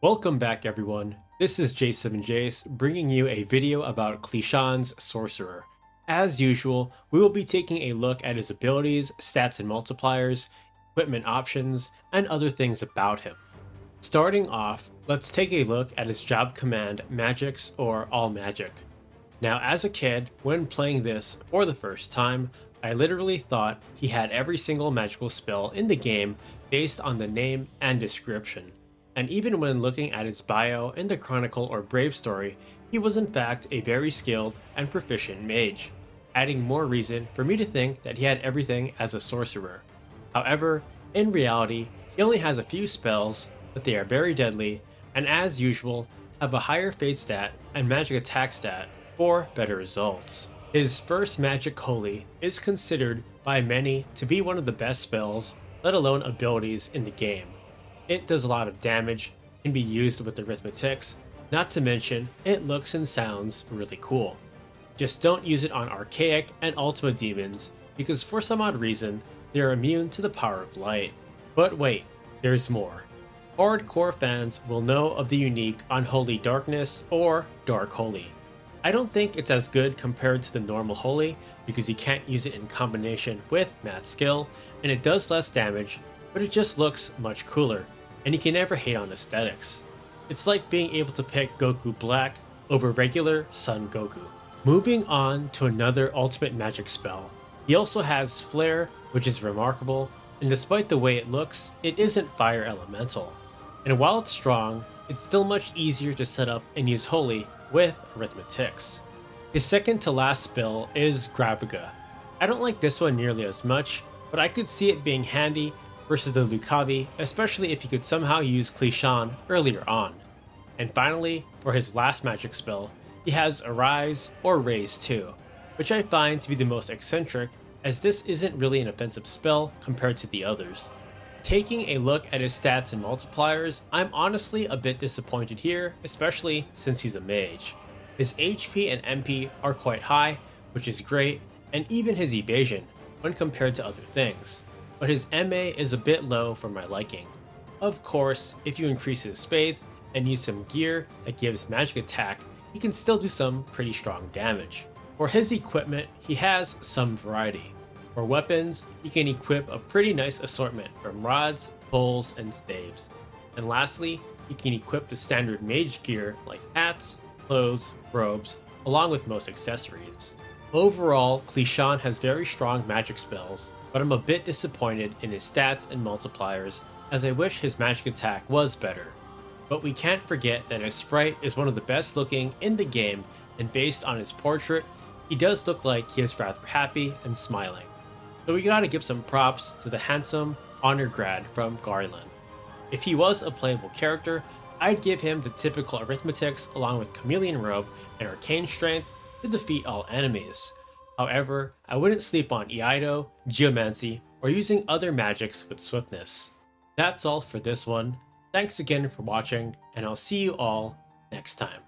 Welcome back everyone, this is J7Jace bringing you a video about Kletian's Sorcerer. As usual, we will be taking a look at his abilities, stats and multipliers, equipment options, and other things about him. Starting off, let's take a look at his job command Magics or All Magic. Now as a kid, when playing this for the first time, I literally thought he had every single magical spell in the game based on the name and description. And even when looking at his bio in the Chronicle or Brave story, he was in fact a very skilled and proficient mage, adding more reason for me to think that he had everything as a sorcerer. However, in reality, he only has a few spells, but they are very deadly, and as usual, have a higher fate stat and magic attack stat for better results. His first magic holy is considered by many to be one of the best spells, let alone abilities in the game. It does a lot of damage, can be used with arithmetics, not to mention it looks and sounds really cool. Just don't use it on archaic and ultima demons because for some odd reason they are immune to the power of light. But wait, there's more. Hardcore fans will know of the unique Unholy Darkness or Dark Holy. I don't think it's as good compared to the normal Holy because you can't use it in combination with Math Skill and it does less damage, but it just looks much cooler, and you can never hate on aesthetics. It's like being able to pick Goku Black over regular Sun Goku. Moving on to another ultimate magic spell, he also has Flare, which is remarkable, and despite the way it looks, it isn't fire elemental. And while it's strong, it's still much easier to set up and use Holy with arithmetics. His second to last spell is Graviga. I don't like this one nearly as much, but I could see it being handy versus the Lucavi, especially if you could somehow use Kletian earlier on. And finally, for his last magic spell, he has Arise or Raise too, which I find to be the most eccentric as this isn't really an offensive spell compared to the others. Taking a look at his stats and multipliers, I'm honestly a bit disappointed here, especially since he's a mage. His HP and MP are quite high, which is great, and even his evasion when compared to other things, but his MA is a bit low for my liking. Of course, if you increase his faith and use some gear that gives magic attack, he can still do some pretty strong damage. For his equipment, he has some variety. For weapons, he can equip a pretty nice assortment from rods, poles, and staves. And lastly, he can equip the standard mage gear like hats, clothes, robes, along with most accessories. Overall, Kletian has very strong magic spells, but I'm a bit disappointed in his stats and multipliers as I wish his magic attack was better. But we can't forget that his sprite is one of the best looking in the game, and based on his portrait, he does look like he is rather happy and smiling. So we gotta give some props to the handsome honor grad from Garland. If he was a playable character, I'd give him the typical arithmetics along with Chameleon Robe and Arcane Strength to defeat all enemies. However, I wouldn't sleep on Eido, Geomancy, or using other magics with swiftness. That's all for this one. Thanks again for watching, and I'll see you all next time.